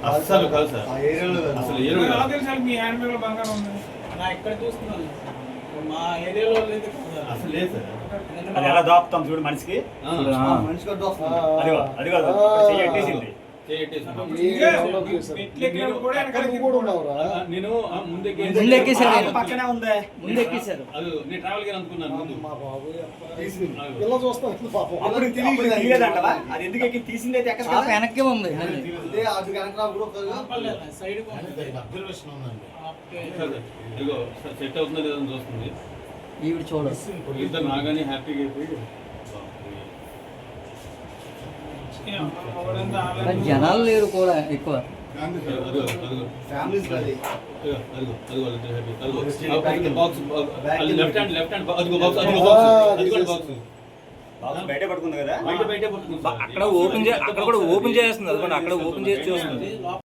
అస్సలు కాదు సార్. ఆ ఏరియాలో అసలు కాదు. ఏరియా నాకు తెలిసి మీ హ్యాండ్ బ్యాగ్ లో బంగారం ఉంది. నా ఇక్కడ చూస్తున్నాను మా ఏరియాలో లేదు కదా. అసలు లేదు సార్. ఎందుకంటే అది ఎలా దాపుతాం చూడు మనిషికి. ఆ మనిషి కొట్టు వస్తుంది. అది కాదు చెయ్యి ఎట్టేసింది. చేయటేసాను. ఇంకా మెట్లు ఎక్కినప్పుడు కూడా వెనకాల నువ్వు కూడా ఉన్నావురా? నేను ముందు ఎక్కేసాడు ఆయన. పక్కనే ఉందే. ముందు ఎక్కేశారు. అది నేను ట్రావెల్ గా అనుకున్నాను ముందు. మా బాబు తీసింది. పిల్ల చూస్తాం పాపం. అప్పుడు తెలియదంటవా? అది ఎందుకు ఎక్కి తీసింది అయితే ఎక్కడ పాప వెనక్కే ఉంది అదే అటు వెనక రాకుండా ఒకసారిగా పర్లేదు, సైడ్ కు ఉంది. అబ్జర్వేషన్ ఉందండి. ఓకే. సార్, ఇదిగో సెట్ అవుతుందో లేదో అని చూస్తుంది. ఈవిడ చూడ ఇద్దరు నాగానే హ్యాపీగా అయిపోయి ఒకడంతా కానీ ఆన్లైన్ జనాలు లేరు కూడా ఎక్కువ. అదిగో ఫ్యామిలీస్ అది బాక్స్ లెఫ్ట్ హ్యాండ్ అదిగో బాక్స్ బాక్స్ బయట పడుకుంది కదా. బయట పట్టుకుంది సార్. అక్కడ ఓపెన్ అక్కడ కూడా ఓపెన్ చేస్తుంది. అదిగోండి అక్కడ ఓపెన్ చేసి చూస్తుంది.